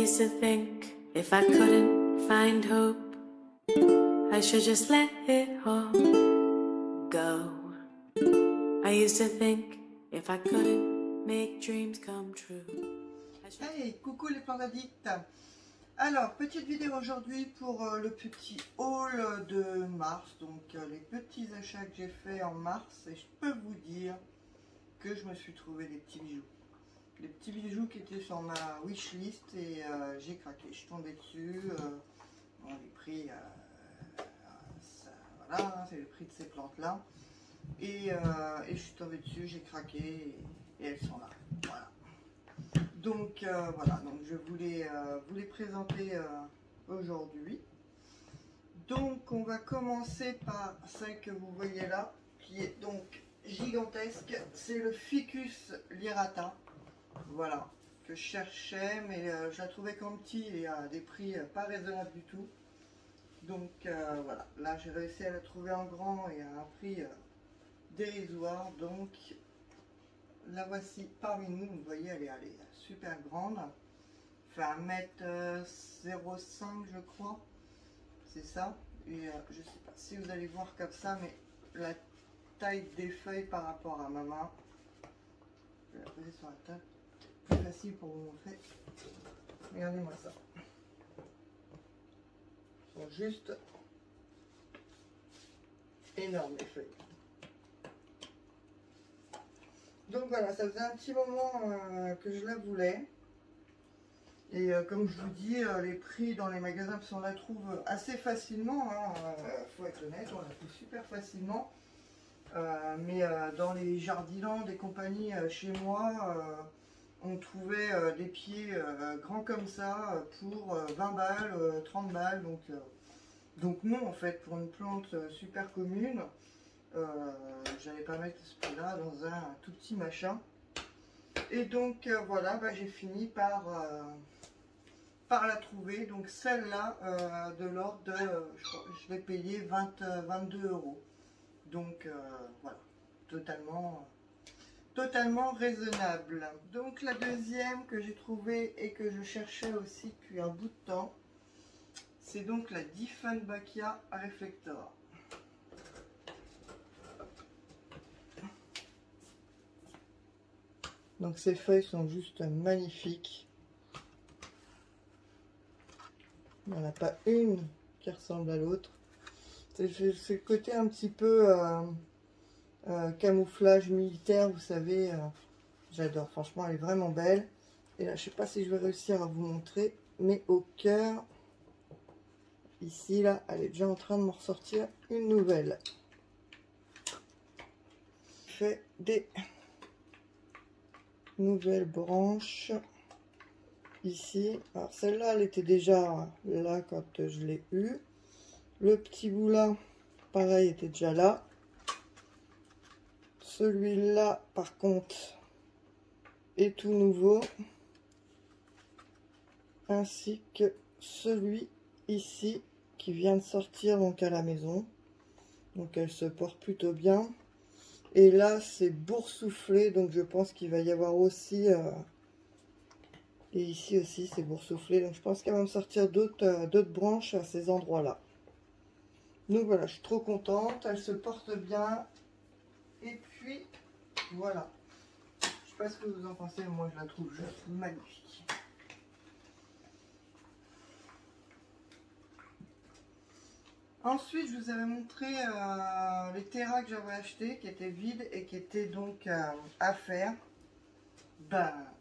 used to think if I couldn't find hope, I should just let it all go. I used to think if I couldn't make dreams come true. Hey, coucou les plantes addicts. Alors, petite vidéo aujourd'hui pour le petit haul de mars. Donc, les petits achats que j'ai fait en mars. Et je peux vous dire que je me suis trouvé des petits bijoux. Des petits bijoux qui étaient sur ma wishlist et j'ai craqué. Je suis tombée dessus. Bon, les prix, voilà, c'est le prix de ces plantes-là. Et je suis tombée dessus, j'ai craqué et elles sont là. Voilà. Donc voilà, donc je voulais vous les présenter aujourd'hui. Donc on va commencer par celle que vous voyez là, qui est donc gigantesque. C'est le Ficus lyrata, voilà, que je cherchais, mais je la trouvais qu'en petit et à des prix pas raisonnables du tout. Donc voilà, là j'ai réussi à la trouver en grand et à un prix dérisoire. Donc la voici parmi nous. Vous voyez, elle est super grande. Elle fait 1m05 je crois. C'est ça. Et je sais pas si vous allez voir comme ça, mais la taille des feuilles par rapport à ma main. Je vais la poser sur la table. Plus facile pour vous montrer. Regardez-moi ça. Ils sont juste énormes les feuilles. Donc voilà, ça faisait un petit moment que je la voulais. Et comme je vous dis, les prix dans les magasins, on la trouve assez facilement. Faut être honnête, on la trouve super facilement. Mais dans les Jardiland et compagnie chez moi, on trouvait des pieds grands comme ça pour 20 balles, 30 balles. Donc non, en fait, pour une plante super commune. J'allais pas mettre ce prix là dans un tout petit machin. Et donc voilà, j'ai fini par la trouver. Donc celle-là de l'ordre de je l'ai payé 22 €. Donc voilà, totalement raisonnable. Donc la deuxième que j'ai trouvée et que je cherchais aussi depuis un bout de temps, c'est donc la Dieffenbachia reflector. Donc ces feuilles sont juste magnifiques. Il n'y en a pas une qui ressemble à l'autre. C'est le côté un petit peu camouflage militaire, vous savez. J'adore, franchement, elle est vraiment belle. Et là, je ne sais pas si je vais réussir à vous montrer, mais au cœur, ici, là, elle est déjà en train de me ressortir une nouvelle. Fait des nouvelles branches ici. Alors celle-là, elle était déjà là quand je l'ai eu. Le petit bout là, pareil, était déjà là. Celui-là, par contre, est tout nouveau, ainsi que celui ici qui vient de sortir donc à la maison. Donc elle se porte plutôt bien. Et là, c'est boursouflé, donc je pense qu'il va y avoir aussi... et ici aussi, c'est boursouflé. Donc je pense qu'elle va me sortir d'autres branches à ces endroits-là. Donc voilà, je suis trop contente. Elle se porte bien. Et puis, voilà. Je sais pas ce que vous en pensez, mais moi je la trouve juste magnifique. Ensuite, je vous avais montré les terras que j'avais achetés, qui étaient vides et qui étaient donc à faire.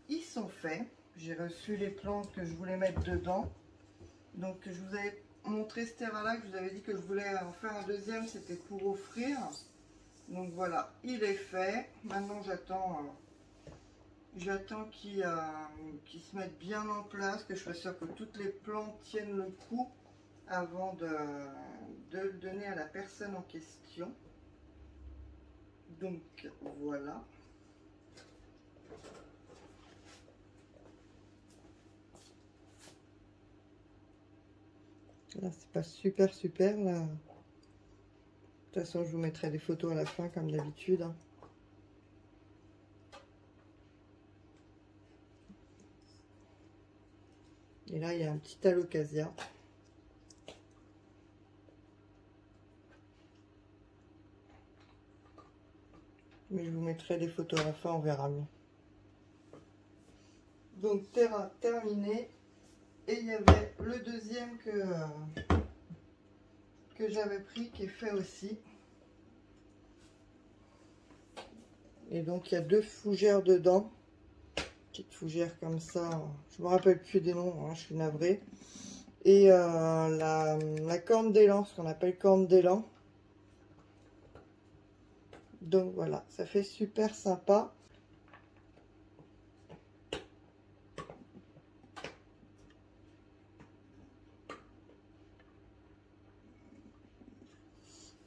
Ils sont faits. J'ai reçu les plantes que je voulais mettre dedans. Donc, je vous avais montré ce terrain-là, que je vous avais dit que je voulais en faire un deuxième, c'était pour offrir. Donc voilà, il est fait. Maintenant, j'attends qu'il se mette bien en place, que je sois sûre que toutes les plantes tiennent le coup avant de le donner à la personne en question. Donc voilà. Là, c'est pas super là. De toute façon, je vous mettrai des photos à la fin comme d'habitude. Et là, il y a un petit alocasia. Mais je vous mettrai des photos à la fin, on verra mieux. Donc Terra terminé. Et il y avait le deuxième que j'avais pris qui est fait aussi. Et donc il y a 2 fougères dedans. Petite fougère comme ça. Je me rappelle plus des noms, hein, je suis navrée. Et la corne d'élan, ce qu'on appelle corne d'élan. Donc voilà, ça fait super sympa.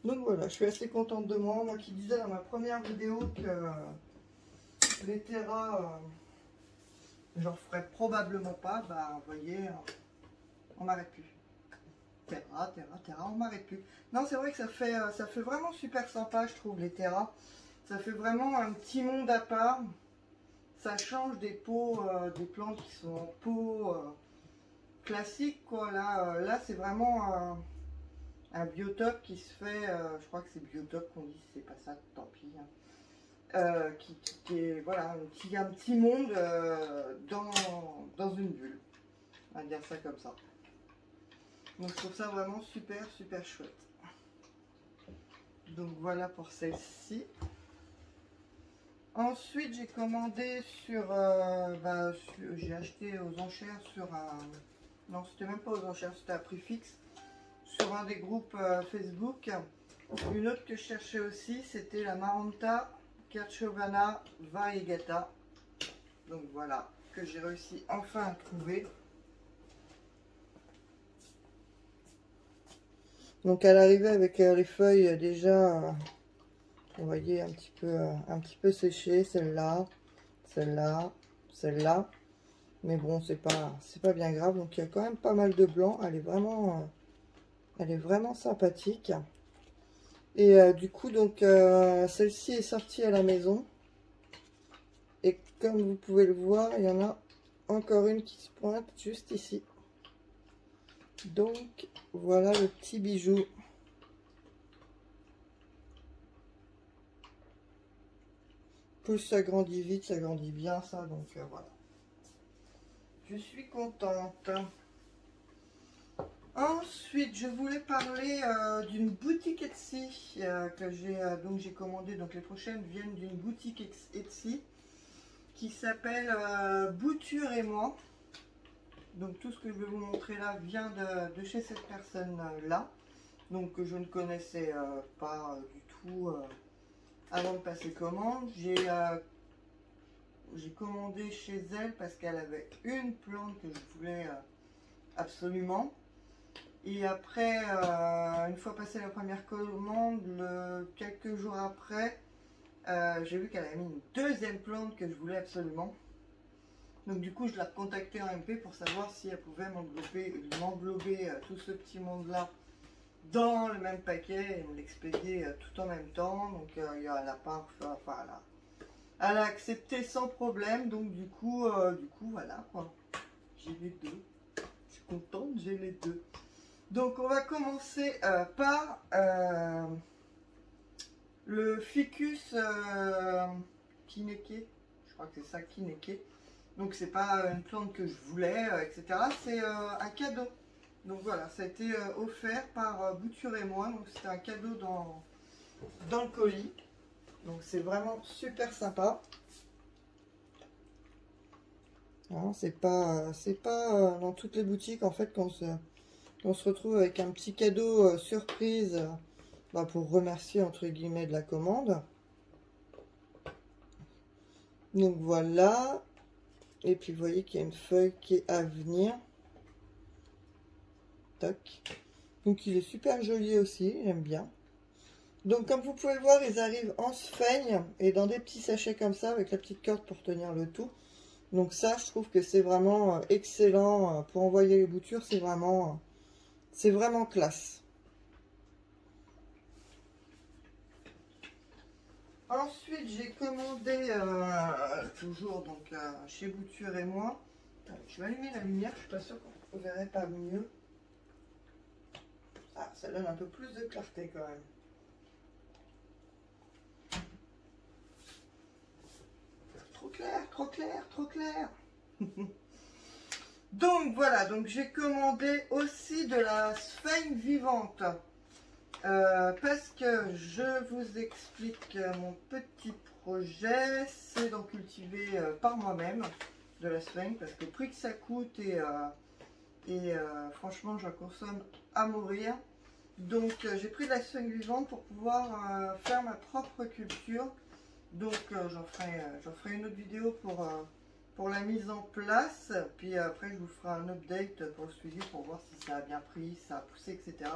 Donc voilà, je suis assez contente de moi. Moi qui disais dans ma première vidéo que les Terra, j'en ferais probablement pas. Bah, vous voyez, on m'arrête plus. Terra, on m'arrête plus. Non, c'est vrai que ça fait vraiment super sympa, je trouve, les Terra. Ça fait vraiment un petit monde à part. Ça change des pots, des plantes qui sont en pot classique, quoi. Là c'est vraiment un biotope qui se fait, je crois que c'est biotope qu'on dit, c'est pas ça, tant pis. Hein. Qui est, voilà, un petit monde dans une bulle. On va dire ça comme ça. Donc je trouve ça vraiment super chouette. Donc voilà pour celle-ci. Ensuite j'ai commandé j'ai acheté aux enchères sur un... Non, c'était même pas aux enchères, c'était à prix fixe. Sur un des groupes Facebook. Une autre que je cherchais aussi, c'était la Maranta Kerchovana Variegata. Donc voilà, que j'ai réussi enfin à trouver. Donc elle arrivait avec les feuilles déjà, vous voyez, un petit peu séchées, celle-là, celle-là, celle-là. Mais bon, c'est pas bien grave. Donc il y a quand même pas mal de blanc. Elle est vraiment sympathique. Et du coup, donc celle-ci est sortie à la maison. Et comme vous pouvez le voir, il y en a encore une qui se pointe juste ici. Donc voilà le petit bijou. Plus ça grandit vite, ça grandit bien ça, donc voilà. Je suis contente. Ensuite, je voulais parler d'une boutique Etsy que j'ai commandé. Donc les prochaines viennent d'une boutique Etsy qui s'appelle Bouture et moi. Donc tout ce que je vais vous montrer là vient de chez cette personne là. Donc que je ne connaissais pas du tout avant de passer commande. J'ai commandé chez elle parce qu'elle avait une plante que je voulais absolument. Et après, une fois passé la première commande, quelques jours après, j'ai vu qu'elle avait mis une deuxième plante que je voulais absolument. Donc du coup, je l'ai recontactée en MP pour savoir si elle pouvait m'englober tout ce petit monde-là dans le même paquet et me l'expédier tout en même temps. Donc elle a accepté sans problème. Donc du coup voilà quoi. J'ai les deux. Je suis contente, j'ai les deux. Donc on va commencer par le ficus Kineke. Je crois que c'est ça, Kineke. Donc c'est pas une plante que je voulais, etc. C'est un cadeau. Donc voilà, ça a été offert par Bouture et moi. Donc c'était un cadeau dans le colis. Donc c'est vraiment super sympa. C'est pas dans toutes les boutiques en fait qu'on se retrouve avec un petit cadeau surprise pour remercier entre guillemets de la commande. Donc voilà. Et puis vous voyez qu'il y a une feuille qui est à venir. Toc. Donc il est super joli aussi, j'aime bien. Donc comme vous pouvez le voir, ils arrivent en sphaigne et dans des petits sachets comme ça avec la petite corde pour tenir le tout. Donc ça, je trouve que c'est vraiment excellent pour envoyer les boutures, c'est vraiment classe. Ensuite, j'ai commandé toujours donc chez Bouture et moi Je vais allumer la lumière, je suis pas sûre qu'on ne verrait pas mieux. Ah, ça donne un peu plus de clarté quand même. Trop clair, trop clair, trop clair. Donc voilà, donc j'ai commandé aussi de la sphaigne vivante. Parce que je vous explique mon petit projet, c'est d'en cultiver par moi-même de la sphaigne, parce que le prix que ça coûte et franchement j'en consomme à mourir. Donc j'ai pris de la sphaigne vivante pour pouvoir faire ma propre culture. Donc j'en ferai une autre vidéo pour la mise en place, puis après je vous ferai un update pour le suivi pour voir si ça a bien pris, si ça a poussé, etc.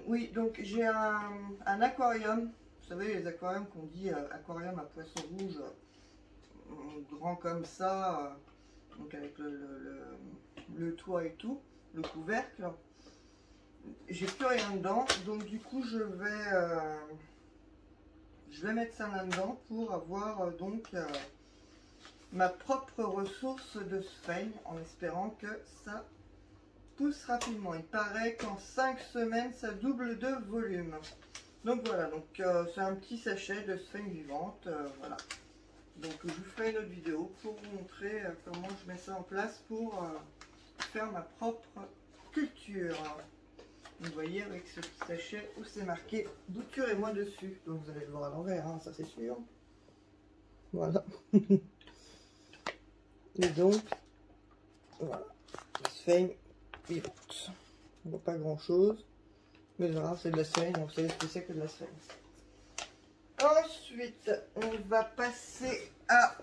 Oui, donc j'ai un aquarium, vous savez les aquariums qu'on dit aquarium à poisson rouge, grand comme ça, donc avec le toit et tout, le couvercle. J'ai plus rien dedans, donc du coup je vais mettre ça là-dedans pour avoir ma propre ressource de sphaigne, en espérant que ça pousse rapidement. Il paraît qu'en 5 semaines ça double de volume. Donc voilà, donc c'est un petit sachet de sphaigne vivante, voilà. Donc je vous ferai une autre vidéo pour vous montrer comment je mets ça en place pour faire ma propre culture. Vous voyez avec ce petit sachet où c'est marqué bouture et moi dessus. Donc vous allez le voir à l'envers, hein, ça c'est sûr. Voilà. Et donc, voilà, sphaigne vivante. On ne voit pas grand chose. Mais voilà, c'est de la sphaigne, donc vous savez ce que c'est que de la sphaigne. Ensuite, on va passer à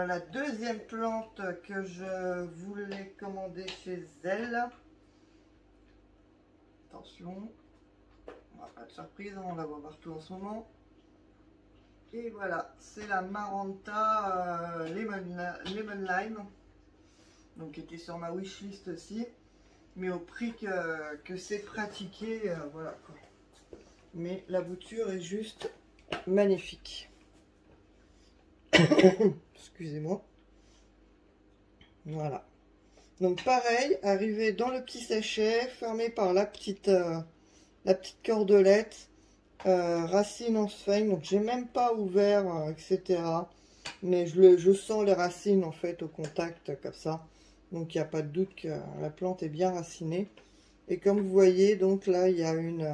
la deuxième plante que je voulais commander chez elle. Attention, pas de surprise, on la voit partout en ce moment. Et voilà, c'est la Maranta Lemon Lime, donc qui était sur ma wishlist aussi, mais au prix que c'est pratiqué, voilà quoi. Mais la bouture est juste magnifique. Excusez-moi. Voilà. Donc pareil, arrivé dans le petit sachet, fermé par la petite cordelette, racines en sphaigne, donc j'ai même pas ouvert, etc. Mais je sens les racines en fait au contact comme ça. Donc il n'y a pas de doute que la plante est bien racinée. Et comme vous voyez, donc là il y a une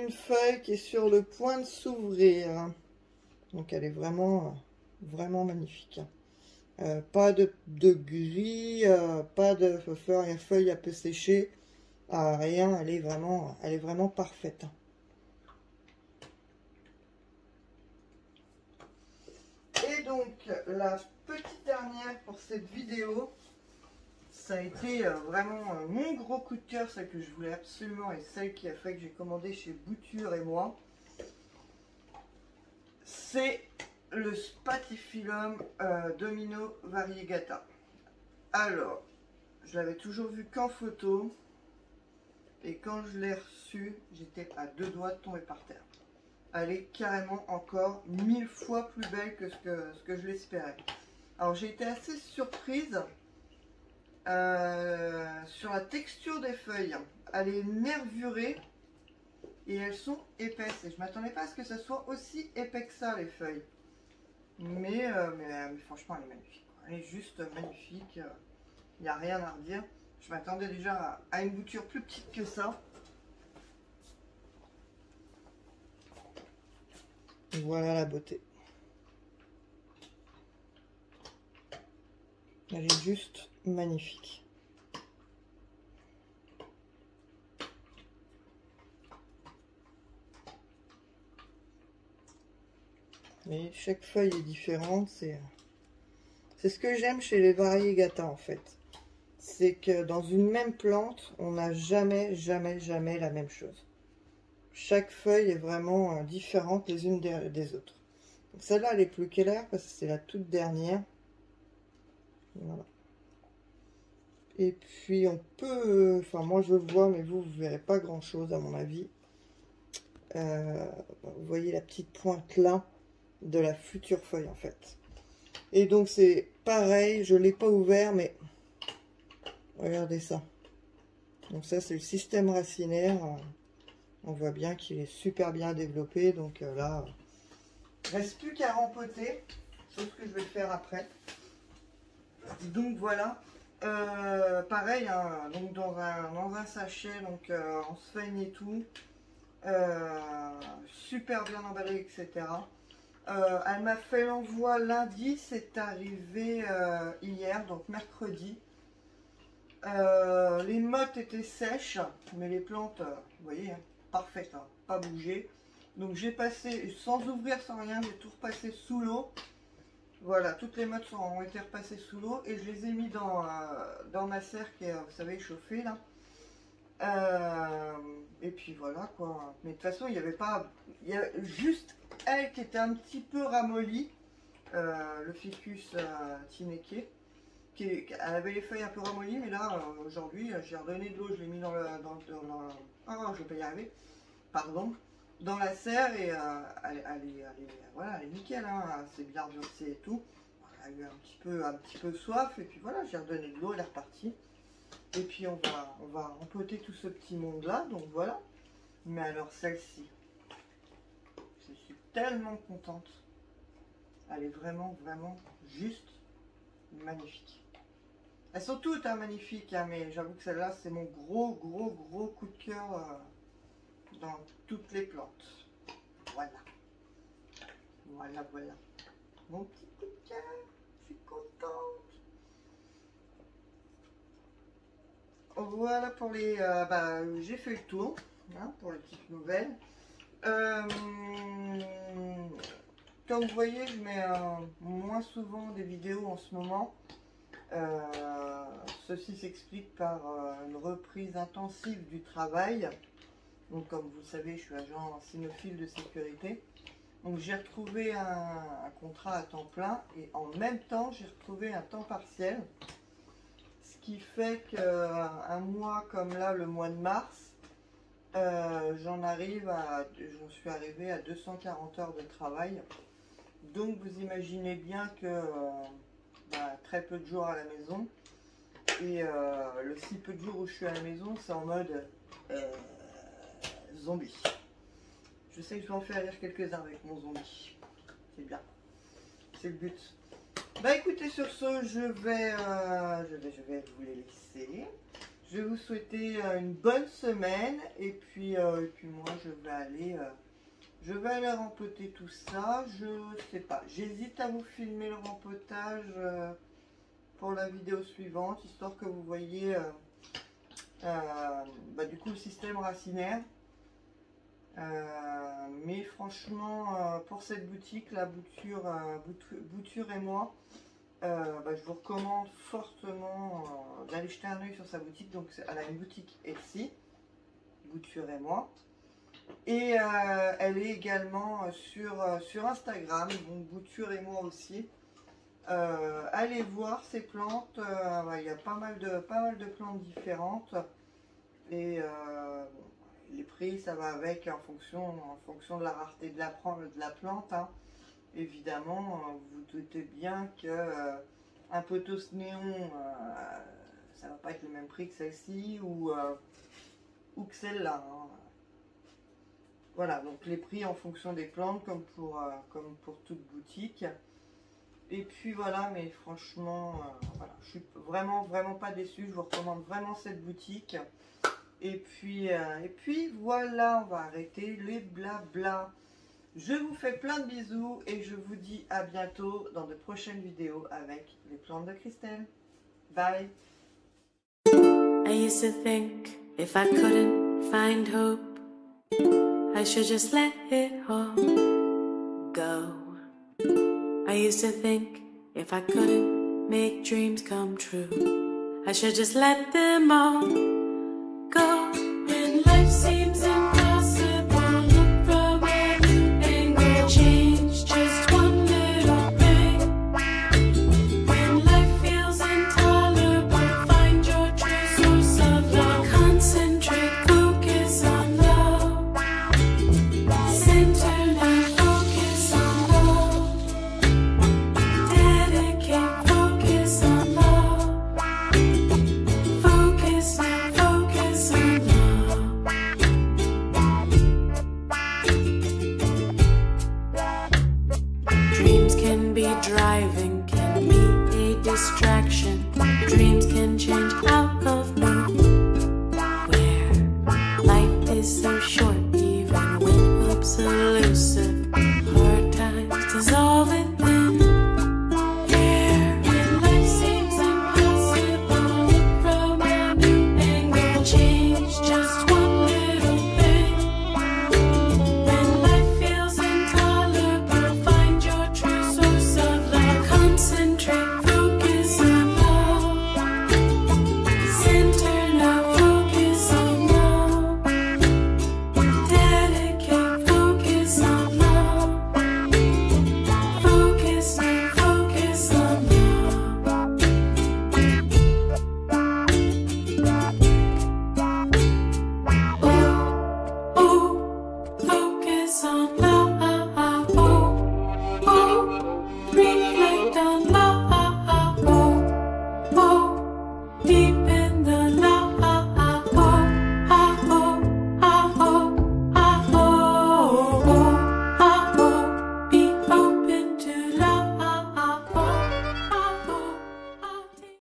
feuille qui est sur le point de s'ouvrir. Donc elle est vraiment, vraiment magnifique. Pas de gris, pas de feuille un peu séchée, rien, elle est vraiment parfaite. Et donc la petite dernière pour cette vidéo, ça a été vraiment mon gros coup de cœur, celle que je voulais absolument et celle qui a fait que j'ai commandé chez Bouture et moi. C'est le Spathiphyllum Domino Variegata. Alors, je l'avais toujours vu qu'en photo et quand je l'ai reçu, j'étais à 2 doigts de tomber par terre. Elle est carrément encore 1000 fois plus belle que ce que je l'espérais. Alors j'ai été assez surprise sur la texture des feuilles. Elle est nervurée et elles sont épaisses. Et je ne m'attendais pas à ce que ça soit aussi épais que ça, les feuilles. Mais franchement, elle est magnifique. Elle est juste magnifique. Il n'y a rien à redire. Je m'attendais déjà à une bouture plus petite que ça. Voilà la beauté. Elle est juste magnifique. Mais chaque feuille est différente. C'est ce que j'aime chez les variegata en fait. C'est que dans une même plante, on n'a jamais la même chose. Chaque feuille est vraiment différente les unes des autres. Celle-là, elle est plus claire parce que c'est la toute dernière. Voilà. Et puis on peut, enfin moi je vois, mais vous verrez pas grand chose à mon avis. Vous voyez la petite pointe là de la future feuille en fait. Et donc c'est pareil, je ne l'ai pas ouvert, mais regardez ça. Donc ça c'est le système racinaire. On voit bien qu'il est super bien développé. Donc là, il ne reste plus qu'à rempoter. Chose que je vais faire après. Donc voilà. Pareil, hein, donc dans un sachet, donc en sphène et tout. Super bien emballé, etc. Elle m'a fait l'envoi lundi, c'est arrivé hier, donc mercredi. Les mottes étaient sèches, mais les plantes, vous voyez, hein, parfaites, hein, pas bougé. Donc j'ai passé, sans ouvrir, sans rien, j'ai tout repassé sous l'eau. Voilà, toutes les mottes ont été repassées sous l'eau et je les ai mis dans ma serre qui est, vous savez, chauffée là. Et puis voilà quoi. Mais de toute façon, il y avait juste elle qui était un petit peu ramollie, le ficus tineke, elle avait les feuilles un peu ramollies, mais là aujourd'hui j'ai redonné de l'eau, je l'ai mis oh, je vais pas y arriver, pardon, dans la serre et voilà, elle est nickel, hein, c'est bien durci et tout. Elle a eu un petit peu soif et puis voilà, j'ai redonné de l'eau, elle est repartie. Et puis on va empoter tout ce petit monde là, donc voilà. Mais alors celle-ci, je suis tellement contente. Elle est vraiment juste magnifique. Elles sont toutes hein, magnifiques, hein, mais j'avoue que celle-là c'est mon gros coup de cœur dans toutes les plantes. Voilà. Voilà. Mon petit coup de cœur, je suis contente. Voilà pour les... j'ai fait le tour hein, pour les petites nouvelles. Comme vous voyez, je mets moins souvent des vidéos en ce moment. Ceci s'explique par une reprise intensive du travail. Donc comme vous le savez, je suis agent cynophile de sécurité. Donc j'ai retrouvé un contrat à temps plein et en même temps j'ai retrouvé un temps partiel. Ce qui fait qu'un mois comme là, le mois de mars, j'en suis arrivé à 240 heures de travail. Donc vous imaginez bien que très peu de jours à la maison. Et le si peu de jours où je suis à la maison, c'est en mode zombie. Je sais que je vais en faire rire quelques-uns avec mon zombie. C'est bien. C'est le but. Bah écoutez, sur ce, je vais vous les laisser. Je vais vous souhaiter une bonne semaine. Et puis moi, je vais aller rempoter tout ça. Je sais pas. J'hésite à vous filmer le rempotage pour la vidéo suivante, histoire que vous voyez du coup le système racinaire. Mais franchement, pour cette boutique, la Bouture et moi, je vous recommande fortement d'aller jeter un oeil sur sa boutique. Donc elle a une boutique Etsy, Bouture et moi, et elle est également sur Instagram, donc Bouture et moi aussi. Allez voir ces plantes, il y a pas mal de plantes différentes et les prix ça va avec en fonction de la rareté de la plante hein. Évidemment, vous doutez bien que un pothos néon, ça va pas être le même prix que celle-ci ou que celle-là hein. Voilà, donc les prix en fonction des plantes comme pour toute boutique. Et puis voilà, mais franchement, voilà, je suis vraiment pas déçue. Je vous recommande vraiment cette boutique. Et puis voilà, on va arrêter les blabla. Je vous fais plein de bisous et je vous dis à bientôt dans de prochaines vidéos avec les plantes de Christelle. Bye. I used to think if I couldn't find hope, I should just let it all go. I used to think if I couldn't make dreams come true, I should just let them all go. When life seems impossible, look from an angle, change just one little thing. When life feels intolerable, find your true source of love. Concentrate, focus on love. Center and focus on love. Dedicated. distraction. Dreams can change out of